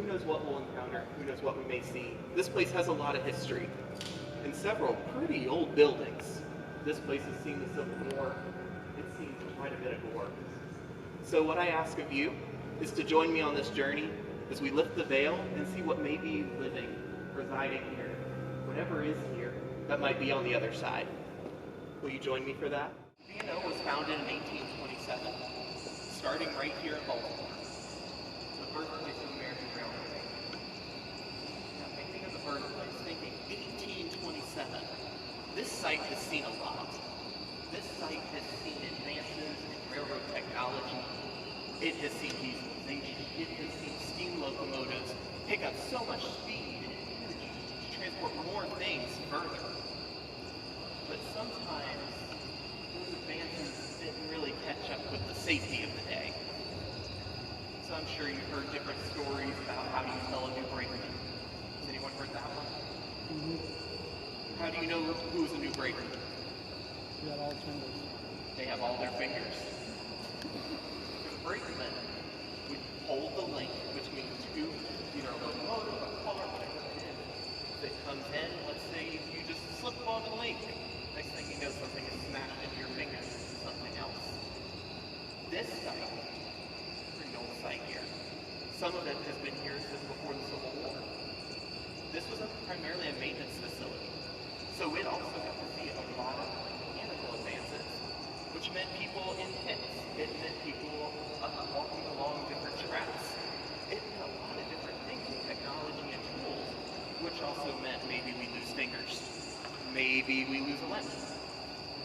Who knows what we'll encounter? Who knows what we may see? This place has a lot of history and several pretty old buildings. This place has seen the Civil War. It's seen quite a bit of war. So what I ask of you is to join me on this journey as we lift the veil and see what may be living, residing here, whatever is here that might be on the other side. Will you join me for that? B&O was founded in 1827, starting right here in Baltimore, the birthplace of American Railroad. Now, thinking of the birthplace, thinking 1827, this site has seen a lot. This site has seen advances in railroad technology. It has seen dieselization. It has seen steam locomotives pick up so much speed and energy to transport more things further. But sometimes those advances didn't really catch up with the safety of the day. So I'm sure you've heard different stories about how do you tell a new brakeman. Has anyone heard that one? Mm-hmm. How do you know who's a new brakeman? They got all fingers. They have all their fingers. The brakeman would hold the link between two, either a locomotive, a car, whatever it is. If it comes in, let's say you just slip on the link. Next thing you know, something is smashed into your fingers into something else. This site, pretty old site here. Some of it has been here since before the Civil War. This was primarily a maintenance facility. So it also got to see a lot of mechanical advances, which meant people in pits. It meant people walking along different tracks. It meant a lot of different things in technology and tools, which also meant maybe we lose fingers. Maybe we lose a limb.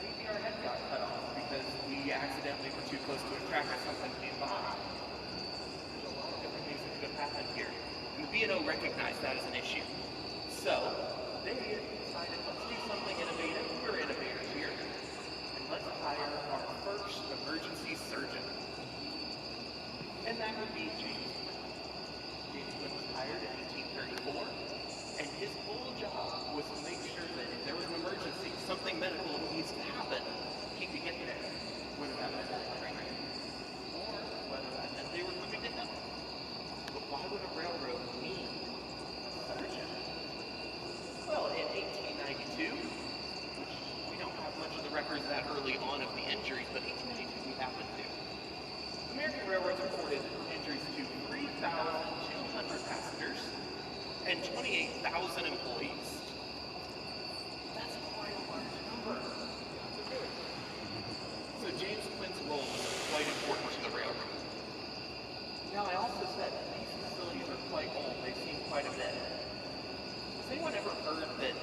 Maybe our head got cut off because we accidentally were too close to a track or something came by. There's a lot of different things that could have happened here. And the B&O recognized that as an issue. So they decided, let's do something innovative. We're innovators here. And let's hire our first emergency surgeon. And that would be James Quinn. James Quinn was hired in 1834. And his whole job was to make sure that if there was an emergency, something medical needs to happen, he could get there. Whether that meant training, or whether that meant they were coming to him. But why would a railroad need a surgeon? Well, in 1892, which we don't have much of the records that early on of the injuries, but 1892 we happen to. American Railroads reported injuries to 3,200 passengers and 28,000 employees. That's quite a large number. So James Quinn's role was quite important to the railroad. Now, I also said that these facilities are quite old. They've seen quite a bit. Has anyone ever heard that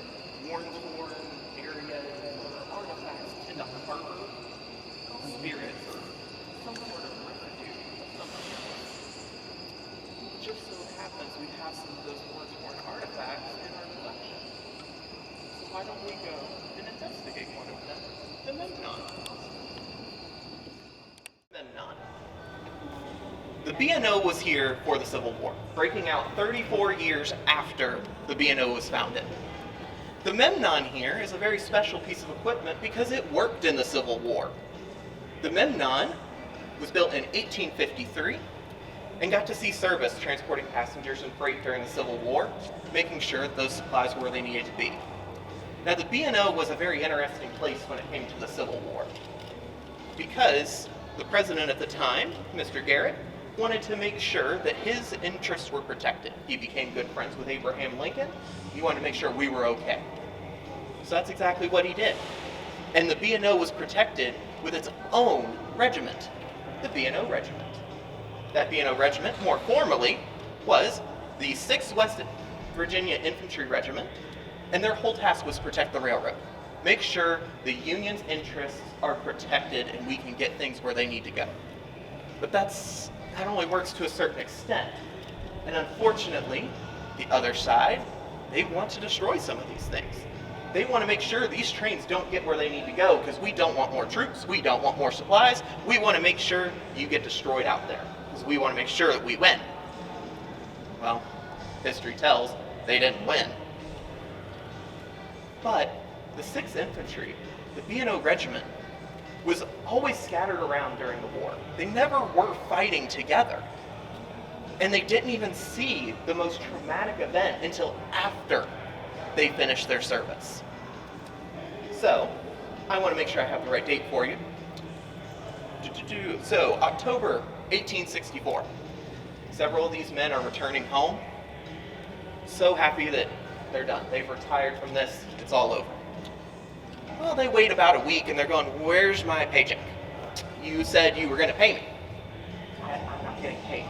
worn-torn areas or artifacts tend to harbor spirits or some sort of residue of something else? It just so happens we have some of those worn-torn artifacts in our collection. So why don't we go and investigate one of them, the Memnon. Memnon. The B&O was here for the Civil War, breaking out 34 years after the B&O was founded. The Memnon here is a very special piece of equipment because it worked in the Civil War. The Memnon was built in 1853 and got to see service transporting passengers and freight during the Civil War, making sure that those supplies were where they needed to be. Now, the B&O was a very interesting place when it came to the Civil War because the president at the time, Mr. Garrett, wanted to make sure that his interests were protected. He became good friends with Abraham Lincoln. He wanted to make sure we were okay. So that's exactly what he did. And the B&O was protected with its own regiment, the B&O Regiment. That B&O Regiment, more formally, was the 6th West Virginia Infantry Regiment, and their whole task was to protect the railroad. Make sure the Union's interests are protected and we can get things where they need to go. But that only works to a certain extent. And unfortunately, the other side, they want to destroy some of these things. They want to make sure these trains don't get where they need to go because we don't want more troops, we don't want more supplies, we want to make sure you get destroyed out there because we want to make sure that we win. Well, history tells they didn't win. But the 6th Infantry, the B&O Regiment, was always scattered around during the war. They never were fighting together. And they didn't even see the most traumatic event until after they finished their service. So, I want to make sure I have the right date for you. So, October 1864. Several of these men are returning home. So happy that they're done. They've retired from this. It's all over. Well, they wait about a week and they're going, where's my paycheck? You said you were going to pay me. I'm not getting paid.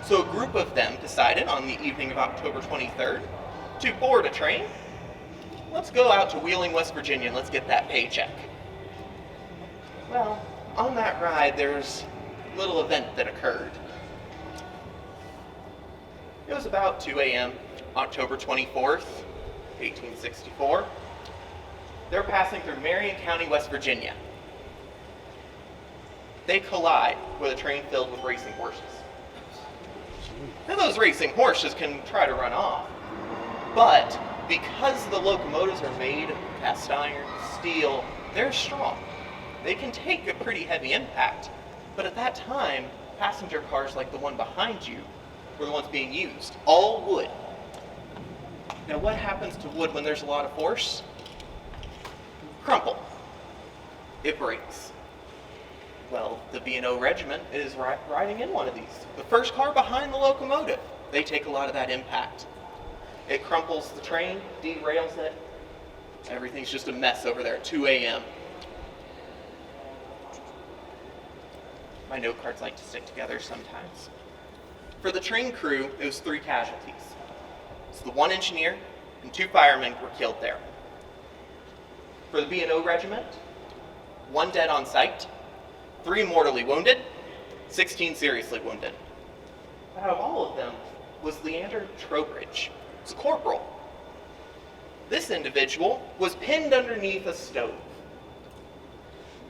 So a group of them decided on the evening of October 23rd to board a train. Let's go out to Wheeling, West Virginia, and let's get that paycheck. Well, on that ride, there's a little event that occurred. It was about 2 a.m., October 24th, 1864. They're passing through Marion County, West Virginia. They collide with a train filled with racing horses. Now those racing horses can try to run off, but because the locomotives are made of cast iron, steel, they're strong. They can take a pretty heavy impact, but at that time, passenger cars like the one behind you were the ones being used, all wood. Now what happens to wood when there's a lot of force? Crumple. It breaks. Well, the B&O regiment is riding in one of these. The first car behind the locomotive. They take a lot of that impact. It crumples the train, derails it. Everything's just a mess over there at 2 a.m. My note cards like to stick together sometimes. For the train crew, it was 3 casualties. So the 1 engineer and 2 firemen were killed there. For the B&O regiment, 1 dead on site, 3 mortally wounded, 16 seriously wounded. Out of all of them was Leander Trowbridge. He was a corporal. This individual was pinned underneath a stove.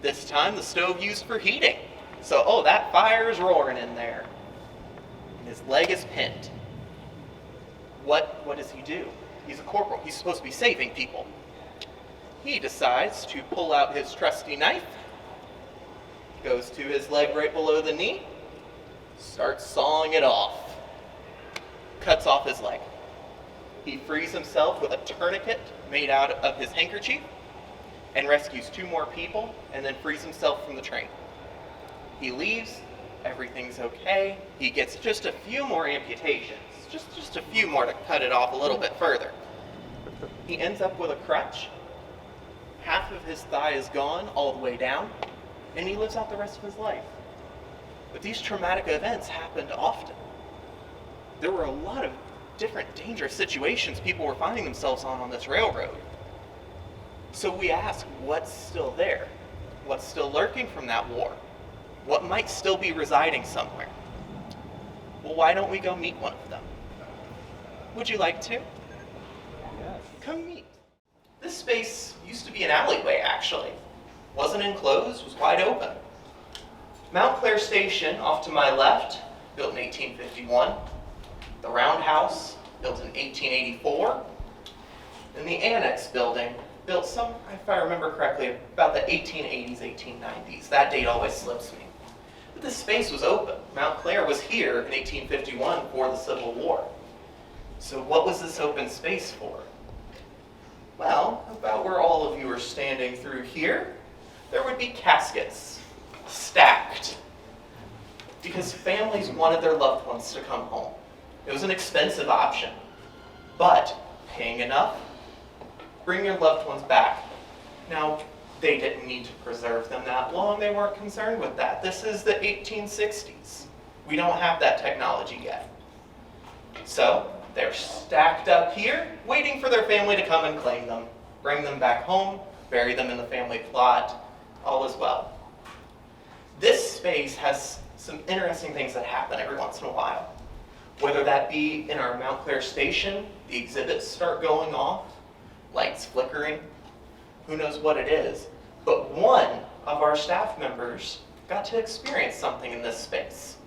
This time the stove used for heating. So, that fire is roaring in there. And his leg is pinned. What does he do? He's a corporal. He's supposed to be saving people. He decides to pull out his trusty knife, goes to his leg right below the knee, starts sawing it off, cuts off his leg. He frees himself with a tourniquet made out of his handkerchief and rescues 2 more people and then frees himself from the train. He leaves, everything's okay. He gets just a few more amputations, just a few more to cut it off a little bit further. He ends up with a crutch. Half of his thigh is gone all the way down, and he lives out the rest of his life. But these traumatic events happened often. There were a lot of different dangerous situations people were finding themselves on this railroad. So we ask, what's still there? What's still lurking from that war? What might still be residing somewhere? Well, why don't we go meet one of them? Would you like to? Yes. Come meet. This space used to be an alleyway, actually. Wasn't enclosed, was wide open. Mount Clair Station, off to my left, built in 1851. The Roundhouse, built in 1884. And the Annex building, built if I remember correctly, about the 1880s, 1890s. That date always slips me. But this space was open. Mount Clair was here in 1851 for the Civil War. So what was this open space for? Well, about where all of you are standing through here, there would be caskets stacked because families wanted their loved ones to come home. It was an expensive option, but paying enough, bring your loved ones back. Now, they didn't need to preserve them that long. They weren't concerned with that. This is the 1860s. We don't have that technology yet. So, they're stacked up here, waiting for their family to come and claim them, bring them back home, bury them in the family plot, all is well. This space has some interesting things that happen every once in a while. Whether that be in our Mount Clair station, the exhibits start going off, lights flickering, who knows what it is. But one of our staff members got to experience something in this space.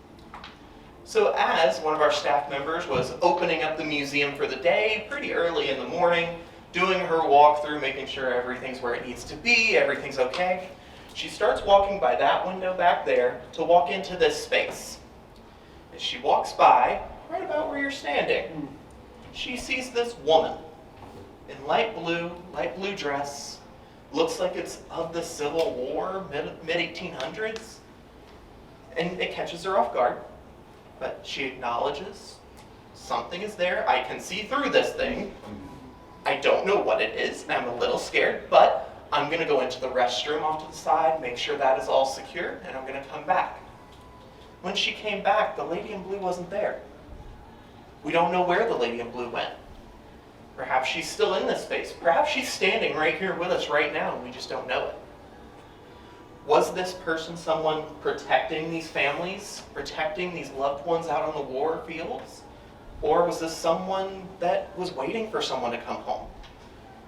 So as one of our staff members was opening up the museum for the day, pretty early in the morning, doing her walkthrough, making sure everything's where it needs to be, everything's okay, she starts walking by that window back there to walk into this space. As she walks by, right about where you're standing, she sees this woman in light blue dress, looks like it's of the Civil War, mid-1800s, and it catches her off guard, but she acknowledges something is there. I can see through this thing. I don't know what it is, and I'm a little scared, but I'm going to go into the restroom off to the side, make sure that is all secure, and I'm going to come back. When she came back, the lady in blue wasn't there. We don't know where the lady in blue went. Perhaps she's still in this space. Perhaps she's standing right here with us right now, and we just don't know it. Was this person someone protecting these families, protecting these loved ones out on the war fields? Or was this someone that was waiting for someone to come home?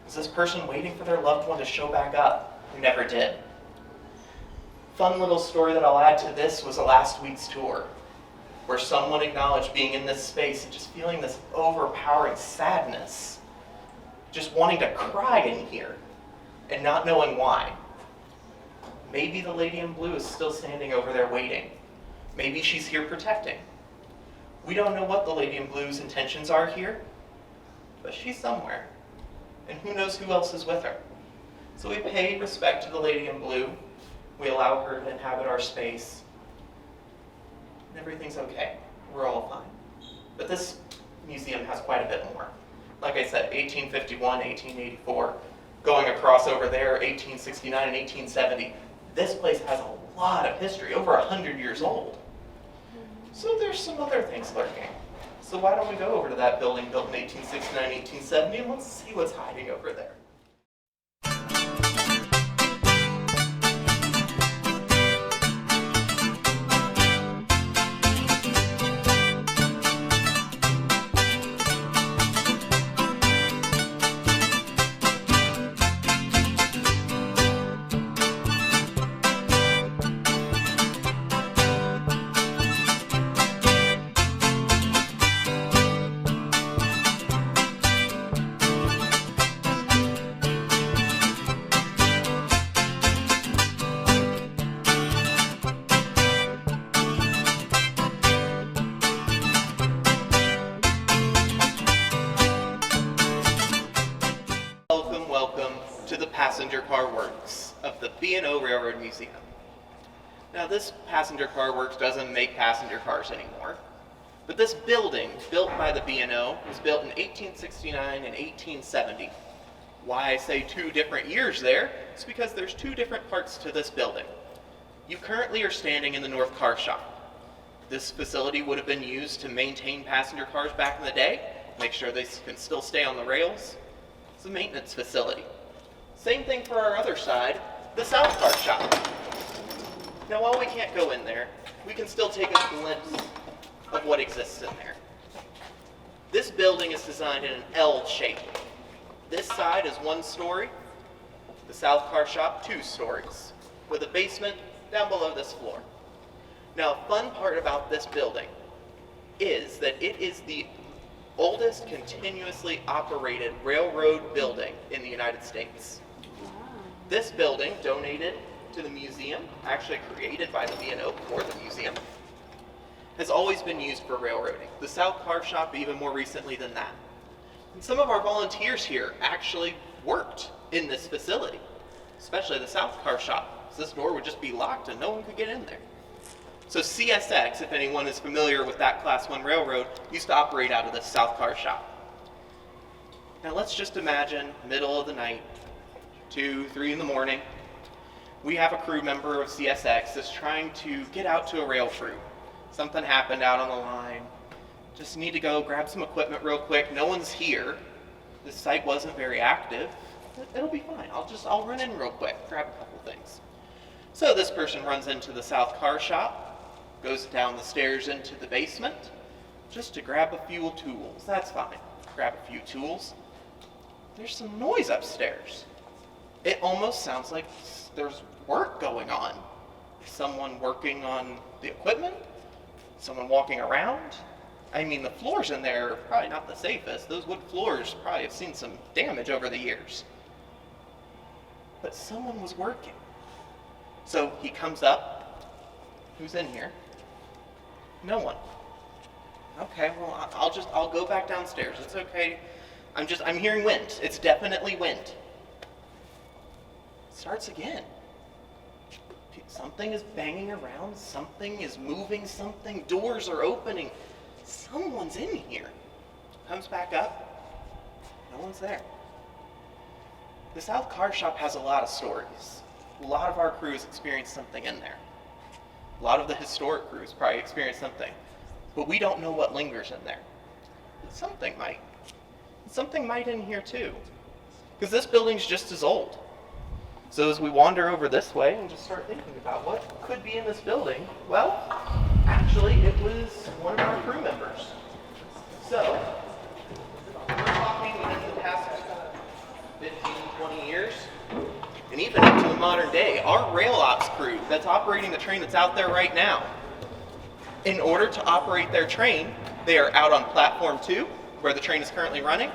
Was this person waiting for their loved one to show back up, who never did? Fun little story that I'll add to this was a last week's tour, where someone acknowledged being in this space and just feeling this overpowering sadness, just wanting to cry in here and not knowing why. Maybe the lady in blue is still standing over there waiting. Maybe she's here protecting. We don't know what the lady in blue's intentions are here, but she's somewhere. And who knows who else is with her. So we pay respect to the lady in blue. We allow her to inhabit our space. And everything's okay. We're all fine. But this museum has quite a bit more. Like I said, 1851, 1884, going across over there, 1869 and 1870. This place has a lot of history, over 100 years old. So there's some other things lurking. So why don't we go over to that building built in 1869, 1870, and let's see what's hiding over there. Welcome to the passenger car works of the B&O Railroad Museum. Now this passenger car works doesn't make passenger cars anymore, but this building, built by the B&O, was built in 1869 and 1870. Why I say 2 different years there is because there's 2 different parts to this building. You currently are standing in the North Car Shop. This facility would have been used to maintain passenger cars back in the day, make sure they can still stay on the rails. It's a maintenance facility. Same thing for our other side, the South Car Shop. Now while we can't go in there, we can still take a glimpse of what exists in there. This building is designed in an L shape. This side is 1 story, the South Car Shop 2 stories, with a basement down below this floor. Now a fun part about this building is that it is the oldest continuously operated railroad building in the United States. This building, donated to the museum, actually created by the B&O for the museum, has always been used for railroading. The South Car Shop even more recently than that. And some of our volunteers here actually worked in this facility, especially the South Car Shop. So this door would just be locked and no one could get in there. So CSX, if anyone is familiar with that Class 1 railroad, used to operate out of the South Car Shop. Now let's just imagine middle of the night, 2, 3 in the morning. We have a crew member of CSX that's trying to get out to a rail crew. Something happened out on the line. Just need to go grab some equipment real quick. No one's here. This site wasn't very active. It'll be fine. I'll run in real quick, grab a couple things. So this person runs into the South Car Shop, goes down the stairs into the basement, just to grab a few tools. That's fine. Grab a few tools. There's some noise upstairs. It almost sounds like there's work going on. Someone working on the equipment, someone walking around. I mean, the floors in there are probably not the safest. Those wood floors probably have seen some damage over the years. But someone was working. So he comes up. Who's in here? No one. Okay, well, I'll go back downstairs. It's okay. I'm hearing wind. It's definitely wind. Starts again. Something is banging around, something is moving, doors are opening. Someone's in here. Comes back up, no one's there. The South Car Shop has a lot of stories. A lot of our crews experienced something in there. A lot of the historic crews probably experienced something. But we don't know what lingers in there. Something might. Something might in here too. Because this building's just as old. So as we wander over this way and just start thinking about what could be in this building, well, actually it was one of our crew members. So, we're talking within the past 15, 20 years, and even up to the modern day, our rail ops crew that's operating the train that's out there right now, in order to operate their train, they are out on platform 2, where the train is currently running.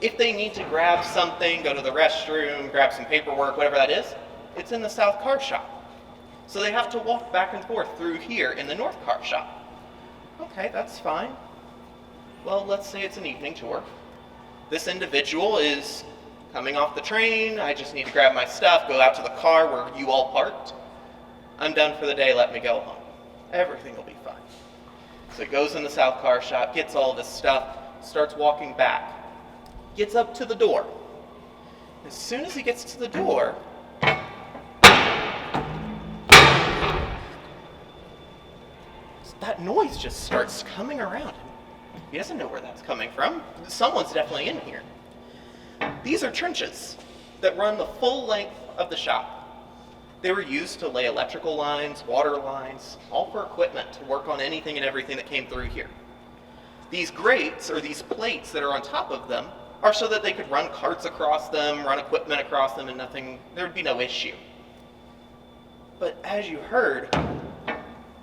If they need to grab something, go to the restroom, grab some paperwork, whatever that is, it's in the South Car Shop. So they have to walk back and forth through here in the North Car Shop. Okay, that's fine. Well, let's say it's an evening tour. This individual is coming off the train. I just need to grab my stuff, go out to the car where you all parked. I'm done for the day, let me go home. Everything will be fine. So he goes in the South Car Shop, gets all this stuff, starts walking back. Gets up to the door. As soon as he gets to the door, that noise just starts coming around him. He doesn't know where that's coming from. Someone's definitely in here. These are trenches that run the full length of the shop. They were used to lay electrical lines, water lines, all for equipment to work on anything and everything that came through here. These grates, or these plates that are on top of them, are so that they could run carts across them, run equipment across them, and there would be no issue. But as you heard,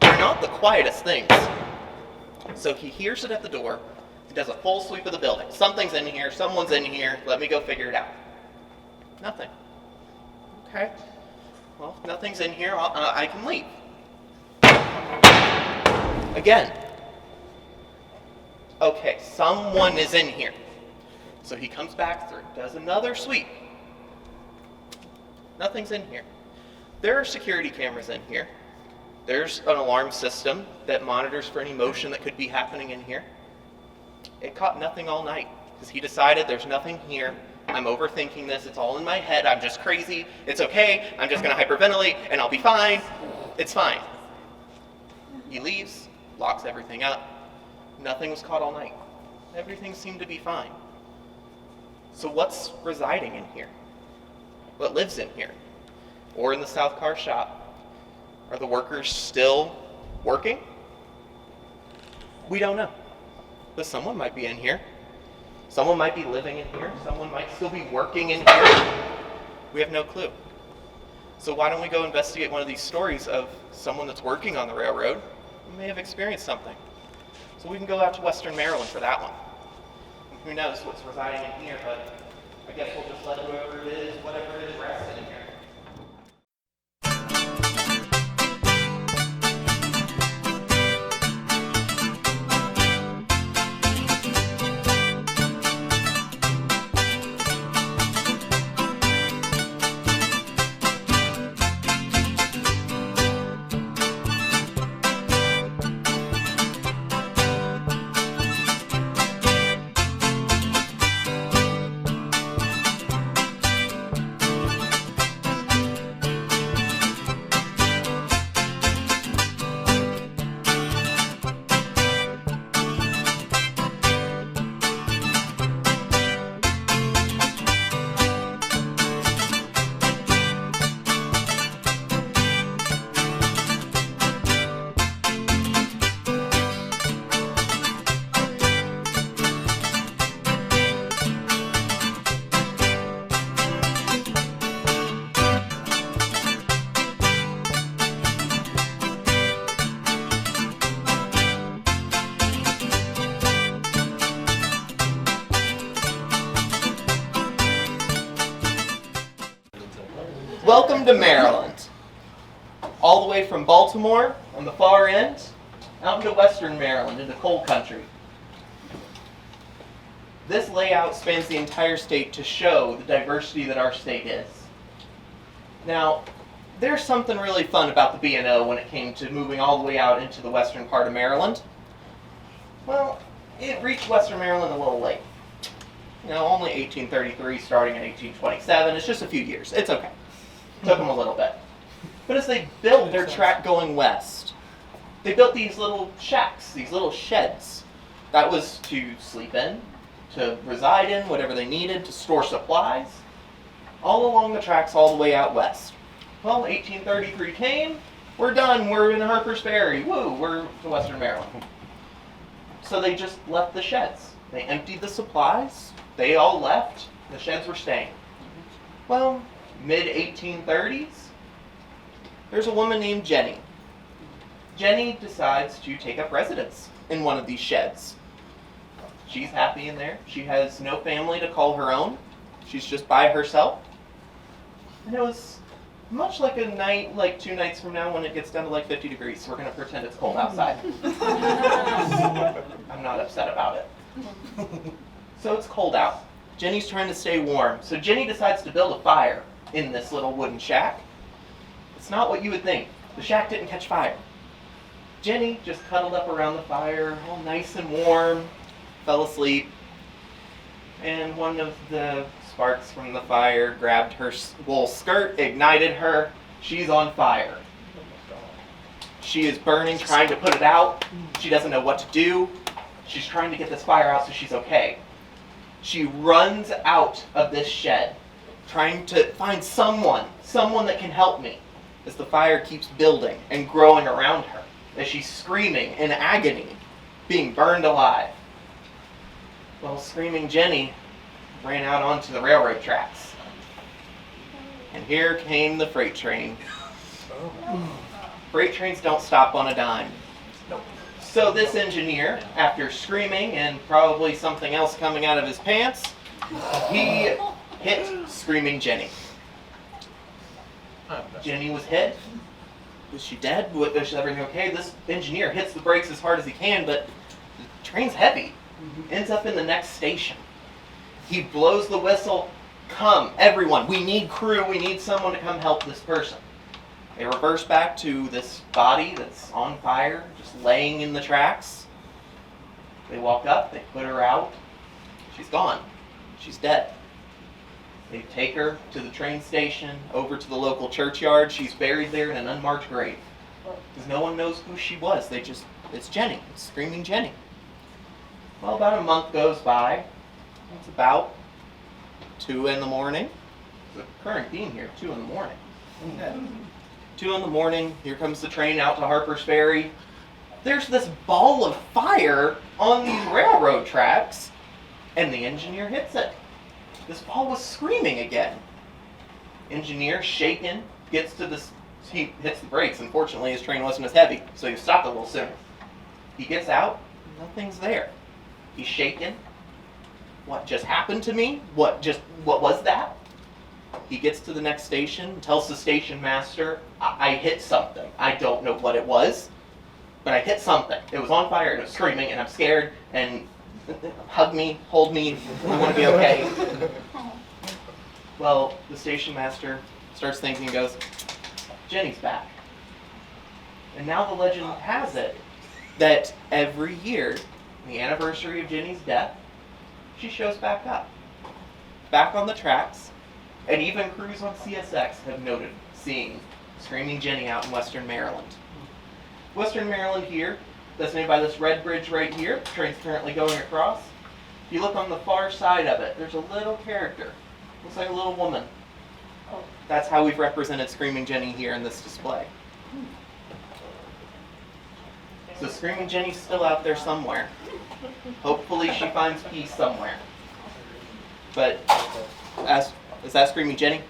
they're not the quietest things. So he hears it at the door, he does a full sweep of the building. Something's in here, someone's in here, let me go figure it out. Nothing. Okay, well, if nothing's in here, I can leave. Again. Okay, someone is in here. So he comes back through, does another sweep. Nothing's in here. There are security cameras in here. There's an alarm system that monitors for any motion that could be happening in here. It caught nothing all night because he decided there's nothing here. I'm overthinking this. It's all in my head. I'm just crazy. It's okay. I'm just going to hyperventilate and I'll be fine. It's fine. He leaves, locks everything up. Nothing was caught all night. Everything seemed to be fine. So what's residing in here? What lives in here? Or in the South Car Shop? Are the workers still working? We don't know. But someone might be in here. Someone might be living in here. Someone might still be working in here. We have no clue. So why don't we go investigate one of these stories of someone that's working on the railroad who may have experienced something. So we can go out to Western Maryland for that one. Who knows what's residing in here, but I guess we'll just let whoever it is, whatever it is, rest in here. Welcome to Maryland. All the way from Baltimore on the far end, out into Western Maryland, into coal country. This layout spans the entire state to show the diversity that our state is. Now, there's something really fun about the B&O when it came to moving all the way out into the western part of Maryland. Well, it reached western Maryland a little late. You know, only 1833, starting in 1827. It's just a few years. It's okay. Took them a little bit. But as they built their track going west, they built these little shacks, these little sheds. That was to sleep in, to reside in, whatever they needed, to store supplies, all along the tracks all the way out west. Well, 1833 came, we're done, we're in Harper's Ferry, woo, we're to western Maryland. So they just left the sheds. They emptied the supplies, they all left, the sheds were staying. Well, mid-1830s, there's a woman named Jenny. Jenny decides to take up residence in one of these sheds. She's happy in there. She has no family to call her own. She's just by herself. And it was much like a night, like 2 nights from now when it gets down to like 50 degrees. We're going to pretend it's cold outside. I'm not upset about it. So it's cold out. Jenny's trying to stay warm. So Jenny decides to build a fire in this little wooden shack. It's not what you would think. The shack didn't catch fire. Jenny just cuddled up around the fire, all nice and warm, fell asleep, and one of the sparks from the fire grabbed her wool skirt, ignited her. She's on fire. She is burning, trying to put it out. She doesn't know what to do. She's trying to get this fire out so she's okay. She runs out of this shed, trying to find someone that can help me, as the fire keeps building and growing around her, as she's screaming in agony, being burned alive. Well, screaming Jenny ran out onto the railroad tracks. And here came the freight train. Freight trains don't stop on a dime. So this engineer, after screaming and probably something else coming out of his pants, he hit screaming Jenny. Jenny was hit. Was she dead? Was everything okay? This engineer hits the brakes as hard as he can, but the train's heavy. Ends up in the next station. He blows the whistle. Come, everyone. We need crew. We need someone to come help this person. They reverse back to this body that's on fire, just laying in the tracks. They walk up. They put her out. She's gone. She's dead. They take her to the train station, over to the local churchyard. She's buried there in an unmarked grave. Because no one knows who she was. It's Jenny. It's screaming Jenny. Well, about a month goes by. It's about 2 in the morning. It's a current theme here, 2 in the morning. 2 in the morning, here comes the train out to Harper's Ferry. There's this ball of fire on these railroad tracks, and the engineer hits it. This ball was screaming again. Engineer, shaken, gets to this. He hits the brakes. Unfortunately, his train wasn't as heavy, so he stopped a little sooner. He gets out, nothing's there. He's shaken. What just happened to me? What was that? He gets to the next station, tells the station master, I hit something. I don't know what it was, but I hit something. It was on fire and it was screaming and I'm scared and hug me, hold me, I want to be okay. Well, the station master starts thinking and goes, Jenny's back. And now the legend has it that every year, the anniversary of Jenny's death, she shows back up. Back on the tracks, and even crews on CSX have noted seeing Screaming Jenny out in western Maryland. Western Maryland here, designated by this red bridge right here, the train's currently going across. If you look on the far side of it, there's a little character. Looks like a little woman. That's how we've represented Screaming Jenny here in this display. So Screaming Jenny's still out there somewhere. Hopefully she finds peace somewhere. But, is that Screaming Jenny?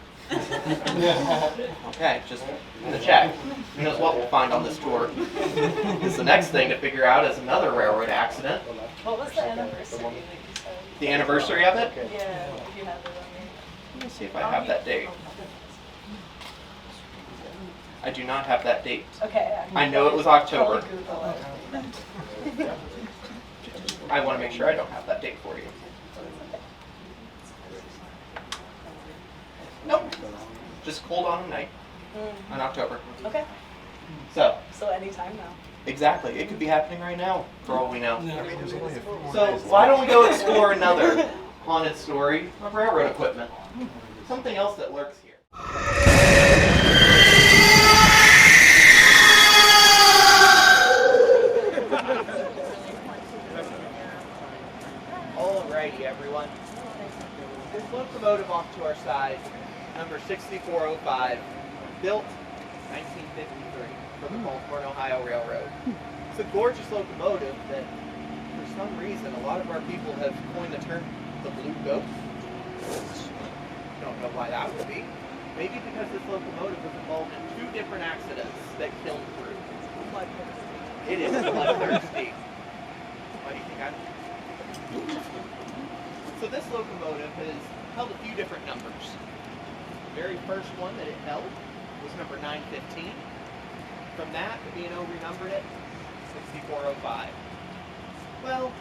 Okay, just to check. Who knows what we'll find on this tour. Because the next thing to figure out is another railroad accident. What was the anniversary that you said? The anniversary of it? Yeah, if you have it on me. Let me see if I have that date. I do not have that date. Okay. I know it was October. Probably Google it. I want to make sure I don't have that date for you. just cold autumn night in October. Okay. So Anytime now. exactly, it could be happening right now for all we know. Yeah, there's only a few more So days why don't we left. go explore another haunted story of railroad equipment? Something else that lurks here. Alrighty, everyone. This locomotive off to our side, number 6405, built 1953 for the Baltimore and Ohio Railroad. It's a gorgeous locomotive that, for some reason, a lot of our people have coined the term the Blue Ghost. Don't know why that would be. Maybe because this locomotive was involved in 2 different accidents that killed crew. It is bloodthirsty. Why do you think I'm... So this locomotive has held a few different numbers. The very first one that it held was number 915. From that, the B&O renumbered it 6405. Well,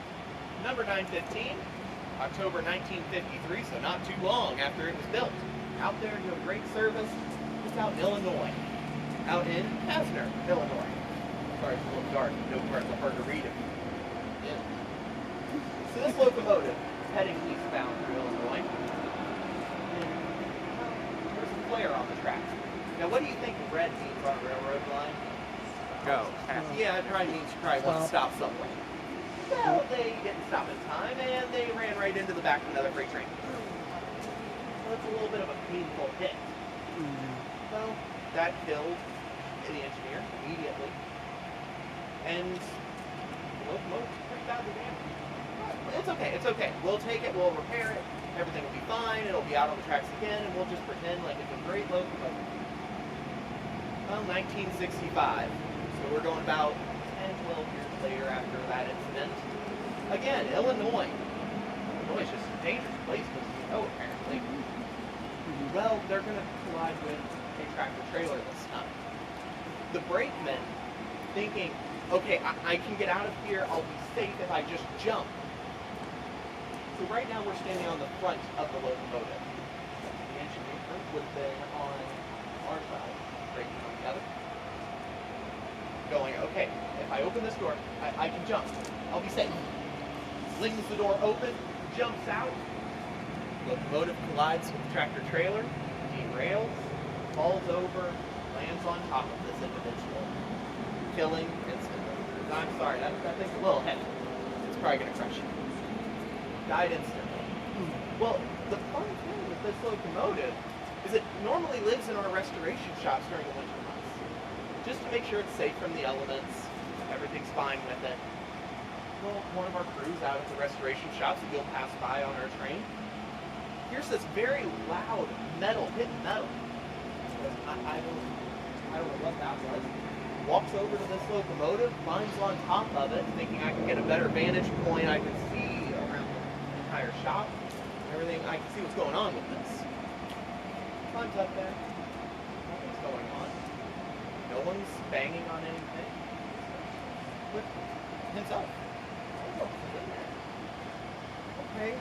number 915, October 1953, so not too long after it was built. Out there doing great service. It's out in Illinois. Out in Hasner, Illinois. Sorry, it's a little dark. No parts are hard to read it. Yeah. So this locomotive is heading eastbound through Illinois. And there's a flare on the tracks. Now, what do you think red means on a railroad line? Go. Yeah, it probably means you probably want to stop somewhere. Well, they didn't stop in time, and they ran right into the back of another freight train. So it's a little bit of a painful hit. So that killed the engineer immediately, and the locomotive's pretty badly damaged. But it's okay, it's okay. We'll take it, we'll repair it, everything will be fine, it'll be out on the tracks again, and we'll just pretend like it's a great locomotive. Well, 1965. So we're going about 10, 12 years later after that incident. Again, Illinois. Illinois is just a dangerous place to go, apparently. Well, they're going to collide with a tractor trailer this time. The brakeman, thinking, okay, I can get out of here, I'll be safe if I just jump. So right now we're standing on the front of the locomotive. The engineer would have been on our side, braking on the other. Going, okay, if I open this door, I can jump. I'll be safe. Slings the door open, jumps out. Locomotive collides with the tractor trailer, derails, falls over, lands on top of this individual, killing instantly. I'm sorry, that thing's a little heavy. It's probably going to crush you. Died instantly. Well, the fun thing with this locomotive is it normally lives in our restoration shops during the winter months. Just to make sure it's safe from the elements, everything's fine with it. Well, one of our crews out at the restoration shops that you'll pass by on our train, here's this very loud metal, hitting metal. I don't know what that was. Walks over to this locomotive, climbs on top of it, thinking I can get a better vantage point, I can see around the entire shop, everything, I can see what's going on with this. Climbs up there, nothing's going on. No one's banging on anything. But himself. Okay,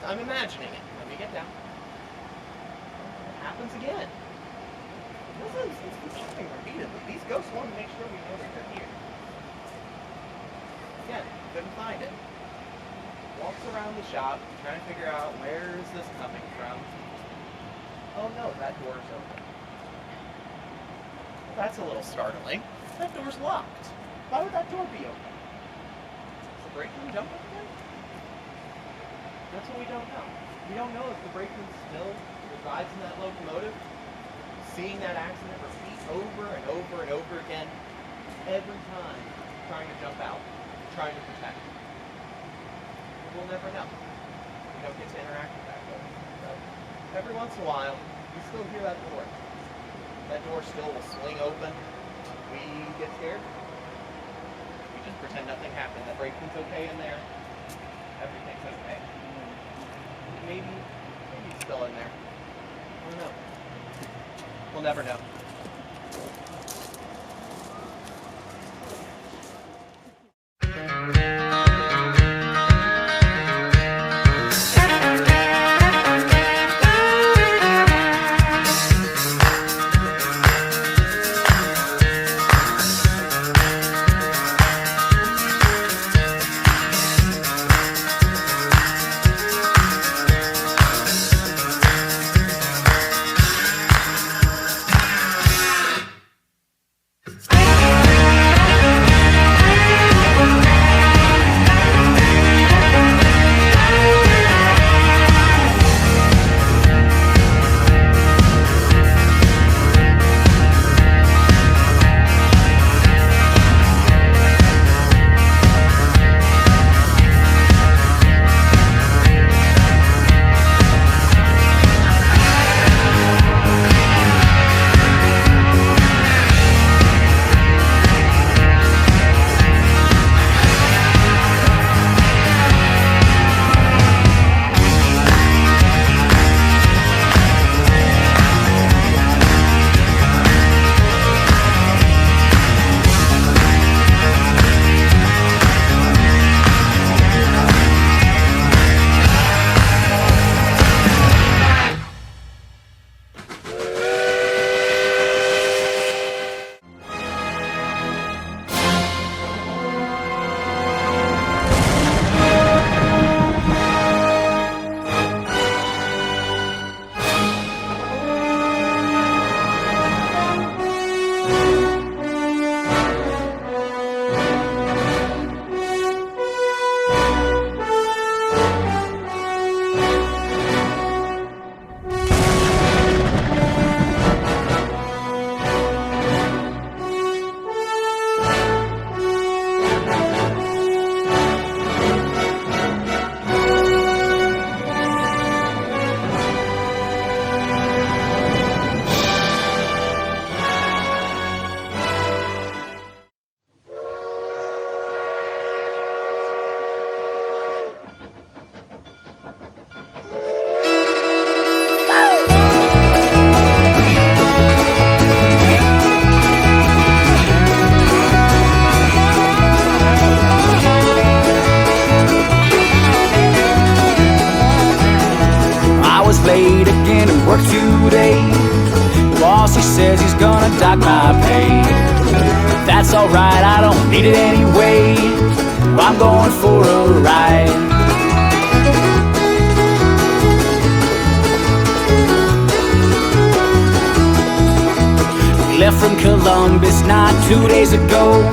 I'm imagining it. Let me get down. It happens again. It's happening repeatedly. These ghosts want to make sure we know that they're here. Again, couldn't find it. Walks around the shop, trying to figure out where is this coming from. Oh no, that door's open. That's a little startling. That door's locked. Why would that door be open? Is the brakeman jumping again? That's what we don't know. We don't know if the brakeman still resides in that locomotive, seeing that accident repeat over and over and over again, every time trying to jump out, trying to protect. We'll never know. We don't get to interact with that ghost. So every once in a while, you still hear that door. That door still will swing open. We get scared. We just pretend nothing happened. That brakeman's okay in there. Everything's okay. Maybe he's still in there. I don't know. We'll never know. he says he's gonna dock my pay. That's alright, I don't need it anyway. I'm going for a ride. We left from Columbus not 2 days ago.